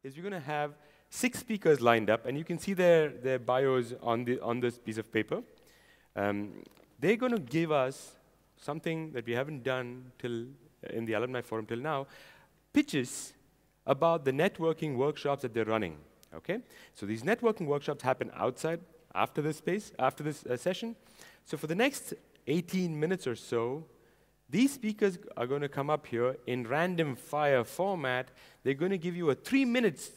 is we're going to have 6 speakers lined up, and you can see their bios on this piece of paper. They're going to give us something that we haven't done in the Alumni Forum till now, pitches about the networking workshops that they're running. Okay? So these networking workshops happen outside after this session. So for the next 18 minutes or so, these speakers are going to come up here in random fire format. They're going to give you a 3-minute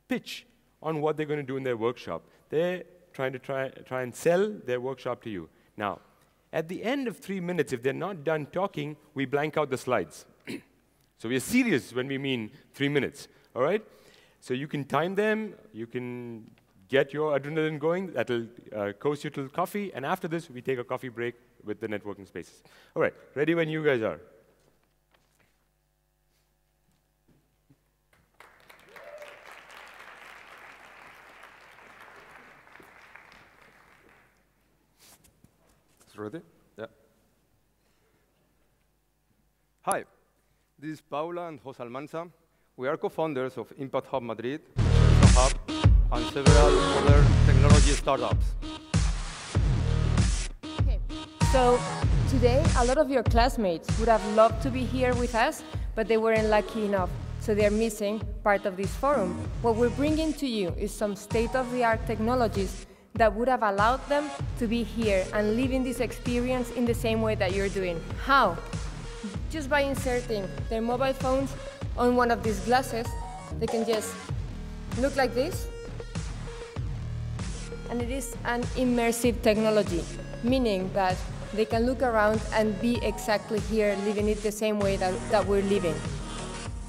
pitch on what they're going to do in their workshop. They're trying to try and sell their workshop to you. Now, at the end of 3 minutes, if they're not done talking, we blank out the slides. So we're serious when we mean 3 minutes, all right? So you can time them, you can get your adrenaline going, that'll coast you till coffee, and after this, we take a coffee break with the networking spaces. All right, ready when you guys are. Ready? Yeah. Hi, this is Paula and Jose Almanza. We are co-founders of Impact Hub Madrid, Hub, and several other technology startups. Okay. So today, a lot of your classmates would have loved to be here with us, but they weren't lucky enough, so they're missing part of this forum. What we're bringing to you is some state-of-the-art technologies that would have allowed them to be here and living this experience in the same way that you're doing. How? Just by inserting their mobile phones on one of these glasses, they can just look like this, and it is an immersive technology, meaning that they can look around and be exactly here, living it the same way that we're living.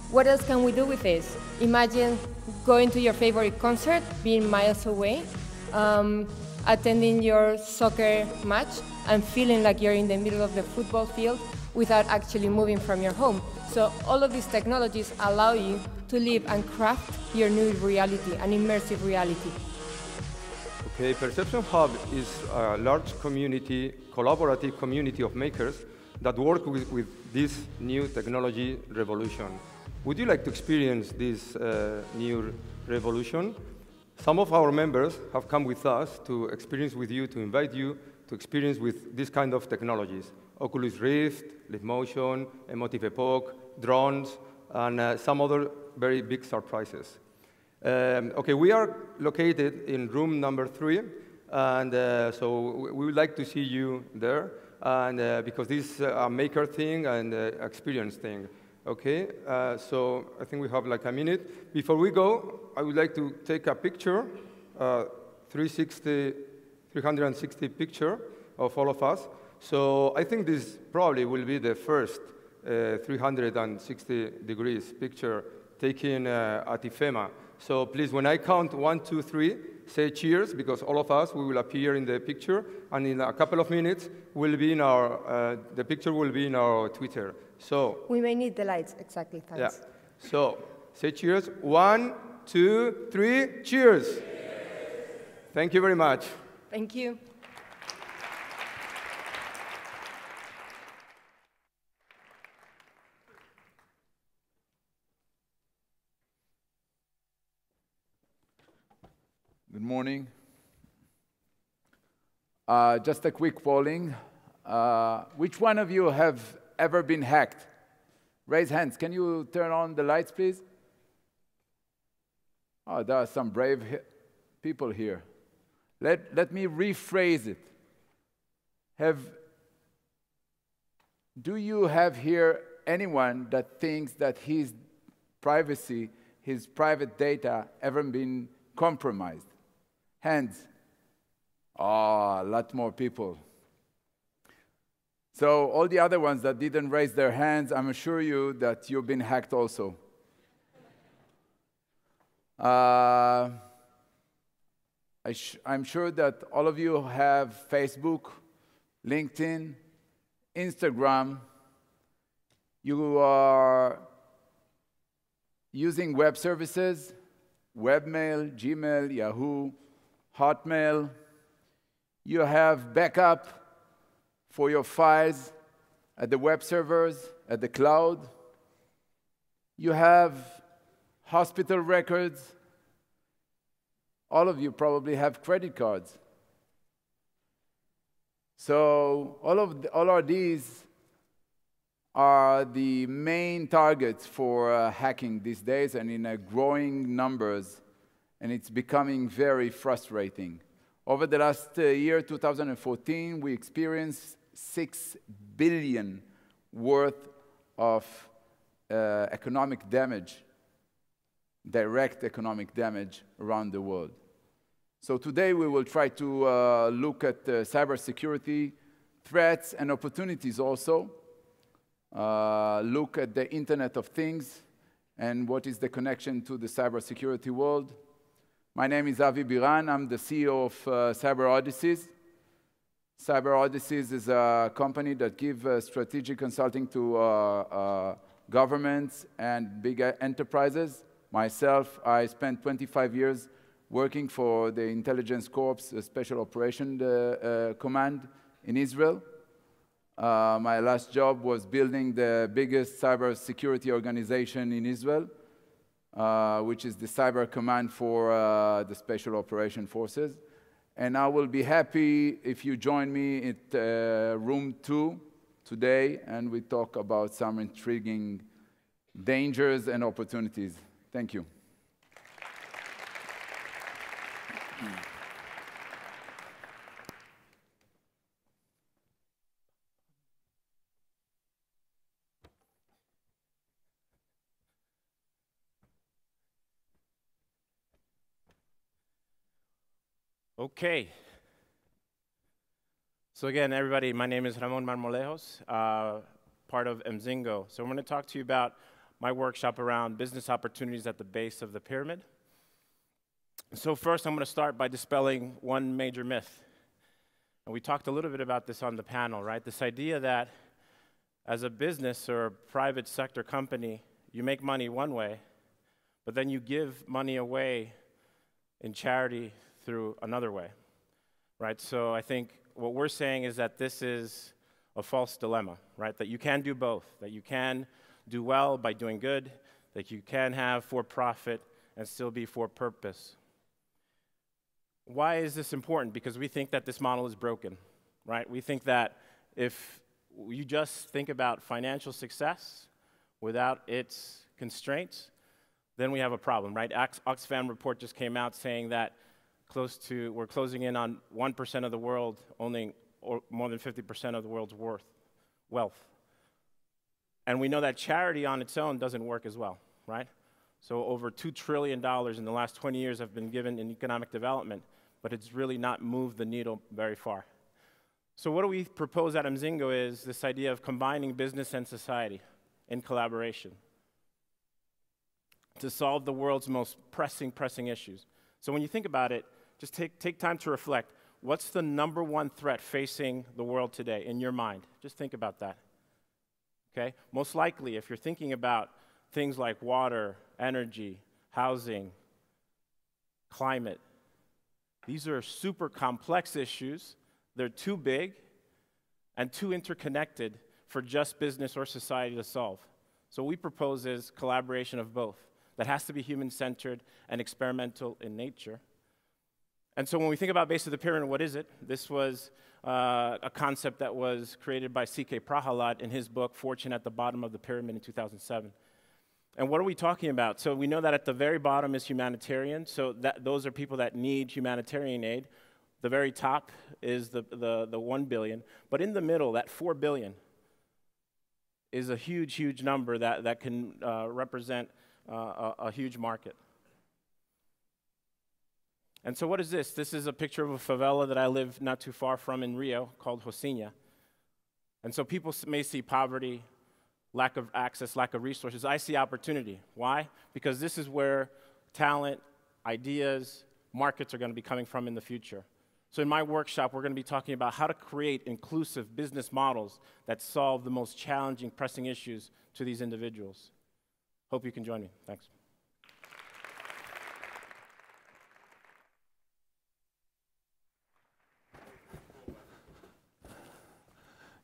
What else can we do with this? Imagine going to your favorite concert, being miles away, attending your soccer match and feeling like you're in the middle of the football field without actually moving from your home. So all of these technologies allow you to live and craft your new reality, an immersive reality. Okay, Perception Hub is a large community, collaborative community of makers that work with this new technology revolution. Would you like to experience this new revolution? Some of our members have come with us to experience with you, to invite you to experience with this kind of technologies. Oculus Rift, Live Motion, Emotive Epoch, drones, and some other very big surprises. Okay, we are located in room number 3, and so we would like to see you there, and because this is a maker thing and experience thing. Okay, so I think we have like a minute. Before we go, I would like to take a picture, 360 picture of all of us. So I think this probably will be the first 360 degrees picture taken at IFEMA. So please, when I count 1, 2, 3, say cheers, because all of us, we will appear in the picture, and in a couple of minutes, we'll be in our, the picture will be in our Twitter. So we may need the lights, exactly, thanks. Yeah. So say cheers. 1, 2, 3, cheers. Cheers. Thank you very much. Thank you. Good morning. Just a quick polling. Which one of you have ever been hacked? Raise hands. Can you turn on the lights, please? Oh, there are some brave people here. Let me rephrase it. Do you have here anyone that thinks that his privacy, his private data, ever been compromised? Hands. Oh, a lot more people. So all the other ones that didn't raise their hands, I'm assure you that you've been hacked also. I'm sure that all of you have Facebook, LinkedIn, Instagram. You are using web services, webmail, Gmail, Yahoo, Hotmail. You have backup for your files at the web servers, at the cloud. You have hospital records. All of you probably have credit cards. So all of these are the main targets for hacking these days, and in growing numbers, and it's becoming very frustrating. Over the last year, 2014, we experienced $6 billion worth of economic damage, direct economic damage around the world. So today we will try to look at cybersecurity threats and opportunities also, look at the Internet of Things and what is the connection to the cybersecurity world. My name is Avi Biran. I'm the CEO of Cyber Odysseys. Cyber Odysseys is a company that gives strategic consulting to governments and big enterprises. Myself, I spent 25 years working for the Intelligence Corps Special Operation Command in Israel. My last job was building the biggest cybersecurity organization in Israel, which is the Cyber Command for the Special Operation Forces. And I will be happy if you join me at room 2 today, and we talk about some intriguing dangers and opportunities. Thank you. Okay. So again, everybody, my name is Ramon Marmolejos, part of Mzingo. So I'm going to talk to you about my workshop around business opportunities at the base of the pyramid. So first, I'm going to start by dispelling one major myth. And we talked a little bit about this on the panel, right? This idea that as a business or a private sector company, you make money one way, but then you give money away in charity through another way, right? So I think what we're saying is that this is a false dilemma, right? That you can do both, that you can do well by doing good, that you can have for profit and still be for purpose. Why is this important? Because we think that this model is broken, right? We think that if you just think about financial success without its constraints, then we have a problem, right? Oxfam report just came out saying that we're closing in on 1% of the world owning more than 50% of the world's wealth. And we know that charity on its own doesn't work as well, right? So over $2 trillion in the last 20 years have been given in economic development, but it's really not moved the needle very far. So what do we propose at Mzingo is this idea of combining business and society in collaboration to solve the world's most pressing issues. So when you think about it, just take time to reflect. What's the #1 threat facing the world today in your mind? Just think about that, okay? Most likely, if you're thinking about things like water, energy, housing, climate, these are super complex issues. They're too big and too interconnected for just business or society to solve. So what we propose is collaboration of both. That has to be human-centered and experimental in nature. And so when we think about base of the pyramid, what is it? This was a concept that was created by C.K. Prahalad in his book, Fortune at the Bottom of the Pyramid in 2007. And what are we talking about? So we know that at the very bottom is humanitarian. So those are people that need humanitarian aid. The very top is the 1 billion. But in the middle, that 4 billion is a huge number that can represent a huge market. And so what is this? This is a picture of a favela that I live not too far from in Rio called Rocinha. And so people may see poverty, lack of access, lack of resources. I see opportunity. Why? Because this is where talent, ideas, markets are going to be coming from in the future. So in my workshop, we're going to be talking about how to create inclusive business models that solve the most challenging, pressing issues to these individuals. Hope you can join me. Thanks.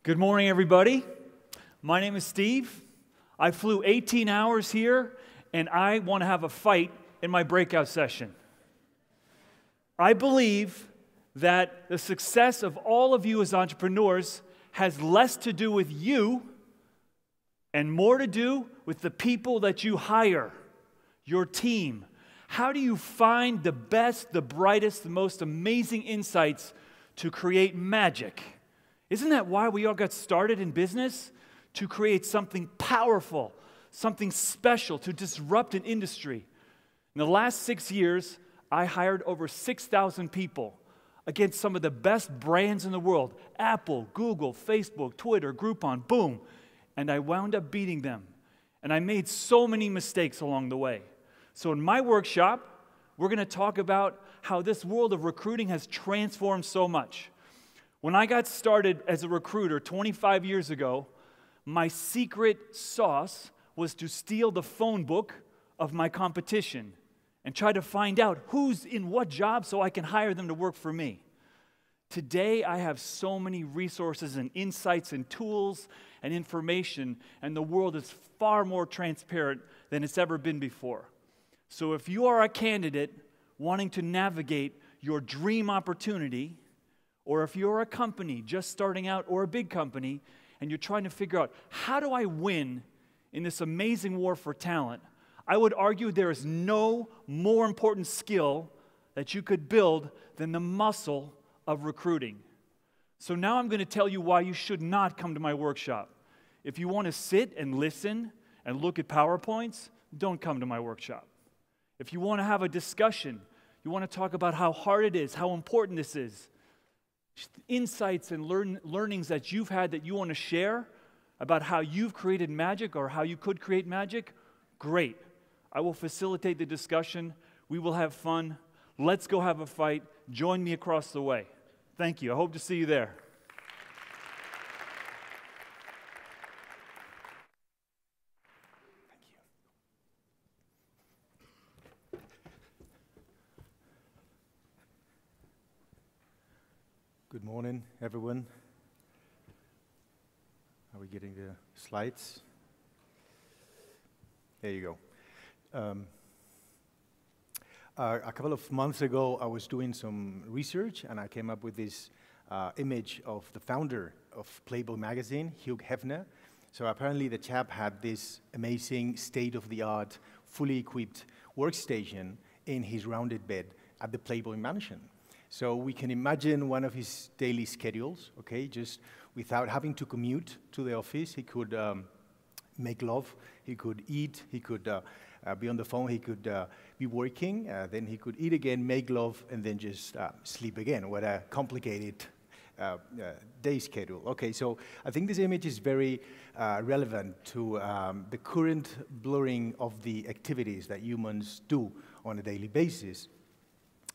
Good morning, everybody. My name is Steve. I flew 18 hours here and I want to have a fight in my breakout session. I believe that the success of all of you as entrepreneurs has less to do with you and more to do with the people that you hire, your team. How do you find the best, the brightest, the most amazing insights to create magic? Isn't that why we all got started in business? To create something powerful, something special, to disrupt an industry. In the last 6 years, I hired over 6,000 people against some of the best brands in the world. Apple, Google, Facebook, Twitter, Groupon, boom. And I wound up beating them. And I made so many mistakes along the way. So in my workshop, we're going to talk about how this world of recruiting has transformed so much. When I got started as a recruiter 25 years ago, my secret sauce was to steal the phone book of my competition and try to find out who's in what job so I can hire them to work for me. Today, I have so many resources and insights and tools and information, and the world is far more transparent than it's ever been before. So if you are a candidate wanting to navigate your dream opportunity, or if you're a company just starting out or a big company, and you're trying to figure out, how do I win in this amazing war for talent? I would argue there is no more important skill that you could build than the muscle of recruiting. So now I'm going to tell you why you should not come to my workshop. If you want to sit and listen and look at PowerPoints, don't come to my workshop. If you want to have a discussion, you want to talk about how hard it is, how important this is, insights and learnings that you've had that you want to share about how you've created magic or how you could create magic, great. I will facilitate the discussion. We will have fun. Let's go have a fight. Join me across the way. Thank you. I hope to see you there. Good morning, everyone. Are we getting the slides? There you go. A couple of months ago, I was doing some research, and I came up with this image of the founder of Playboy magazine, Hugh Hefner. So apparently the chap had this amazing state-of-the-art, fully equipped workstation in his rounded bed at the Playboy mansion. So we can imagine one of his daily schedules, okay, just without having to commute to the office. He could make love, he could eat, he could be on the phone, he could be working, then he could eat again, make love, and then just sleep again. What a complicated day schedule. Okay, so I think this image is very relevant to the current blurring of the activities that humans do on a daily basis.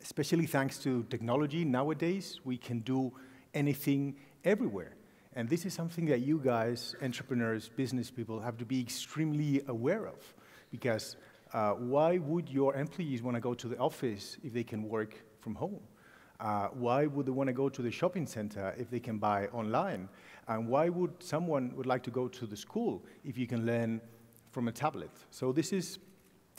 Especially thanks to technology nowadays, we can do anything everywhere. And this is something that you guys, entrepreneurs, business people, have to be extremely aware of. Because why would your employees want to go to the office if they can work from home? Why would they want to go to the shopping center if they can buy online? And why would someone like to go to the school if you can learn from a tablet? So this is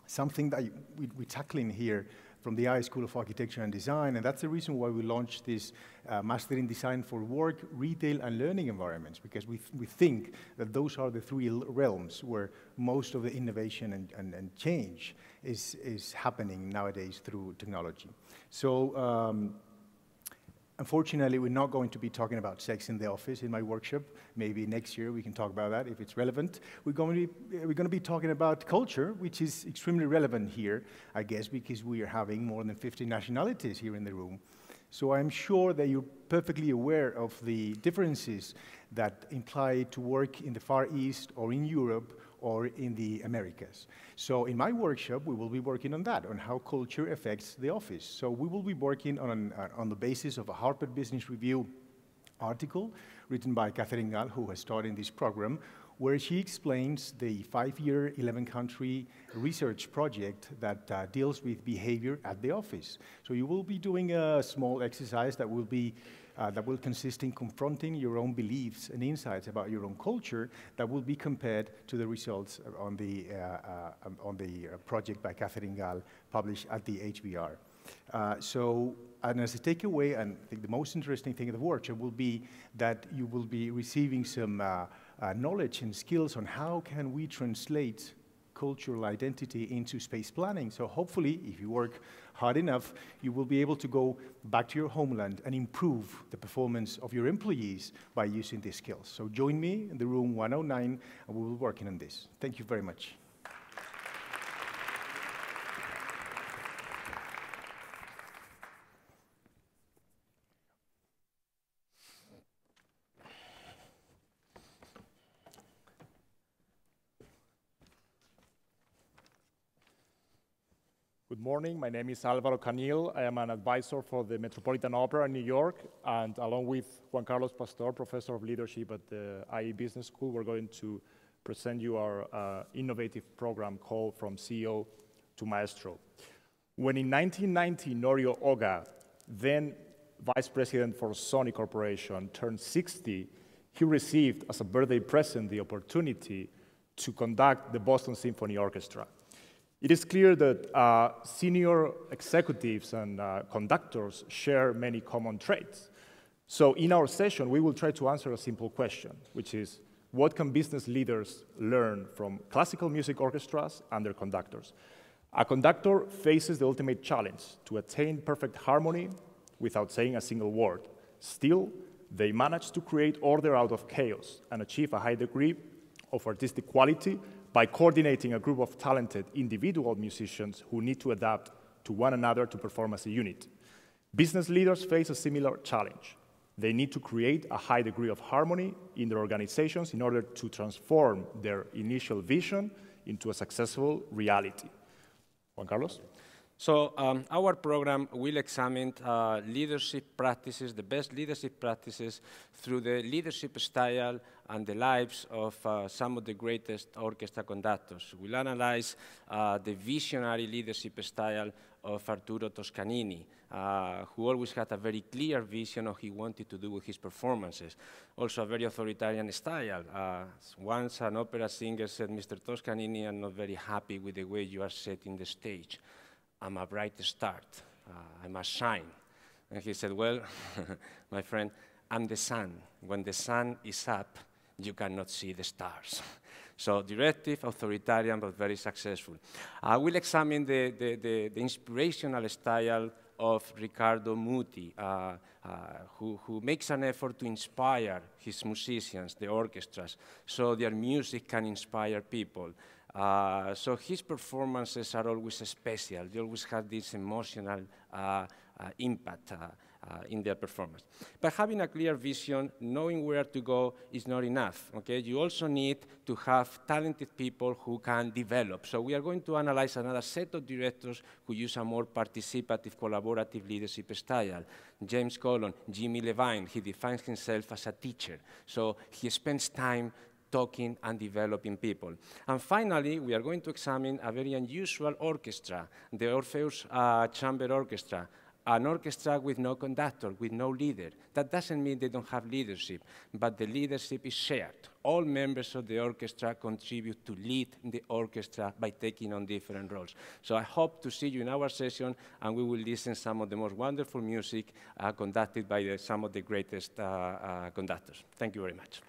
something that we're tackling here from the IE School of Architecture and Design, and that's the reason why we launched this Master in Design for Work, Retail, and Learning Environments, because we think that those are the three realms where most of the innovation and change is happening nowadays through technology. So unfortunately, we're not going to be talking about sex in the office in my workshop. Maybe next year we can talk about that if it's relevant. We're going to be talking about culture, which is extremely relevant here, I guess, because we are having more than 50 nationalities here in the room. So I'm sure that you're perfectly aware of the differences that imply to work in the Far East or in Europe or in the Americas. So in my workshop, we will be working on that, on how culture affects the office. So we will be working on the basis of a Harvard Business Review article written by Catherine Gall, who has taught in this program, where she explains the 5-year, 11-country research project that deals with behavior at the office. So you will be doing a small exercise that will be that will consist in confronting your own beliefs and insights about your own culture that will be compared to the results on the project by Catherine Gall published at the HBR. And as a takeaway, and I think the most interesting thing of the workshop will be that you will be receiving some knowledge and skills on how can we translate cultural identity into space planning. So hopefully, if you work hard enough, you will be able to go back to your homeland and improve the performance of your employees by using these skills. So join me in the room 109, and we will be working on this. Thank you very much. Good morning, my name is Álvaro Canil. I am an advisor for the Metropolitan Opera in New York, and along with Juan Carlos Pastor, Professor of Leadership at the IE Business School, we're going to present you our innovative program called From CEO to Maestro. When in 1990, Norio Oga, then Vice President for Sony Corporation, turned 60, he received as a birthday present the opportunity to conduct the Boston Symphony Orchestra. It is clear that senior executives and conductors share many common traits. So in our session, we will try to answer a simple question, which is, what can business leaders learn from classical music orchestras and their conductors? A conductor faces the ultimate challenge to attain perfect harmony without saying a single word. Still, they manage to create order out of chaos and achieve a high degree of artistic quality by coordinating a group of talented individual musicians who need to adapt to one another to perform as a unit. Business leaders face a similar challenge. They need to create a high degree of harmony in their organizations in order to transform their initial vision into a successful reality. Juan Carlos? So our program will examine leadership practices, the best leadership practices through the leadership style and the lives of some of the greatest orchestra conductors. We'll analyze the visionary leadership style of Arturo Toscanini, who always had a very clear vision of what he wanted to do with his performances. Also a very authoritarian style. Once an opera singer said, "Mr. Toscanini, I'm not very happy with the way you are setting the stage. I'm a bright star, I must shine." And he said, "Well, my friend, I'm the sun. When the sun is up, you cannot see the stars." So directive, authoritarian, but very successful. I will examine the inspirational style of Riccardo Muti, who makes an effort to inspire his musicians, the orchestras, so their music can inspire people. So his performances are always special. They always have this emotional impact in their performance. But having a clear vision, knowing where to go is not enough, okay? You also need to have talented people who can develop. So we are going to analyze another set of directors who use a more participative, collaborative leadership style. James Collon, Jimmy Levine, he defines himself as a teacher. So he spends time talking and developing people. And finally, we are going to examine a very unusual orchestra, the Orpheus Chamber Orchestra, an orchestra with no conductor, with no leader. That doesn't mean they don't have leadership, but the leadership is shared. All members of the orchestra contribute to lead the orchestra by taking on different roles. So I hope to see you in our session, and we will listen to some of the most wonderful music conducted by some of the greatest conductors. Thank you very much.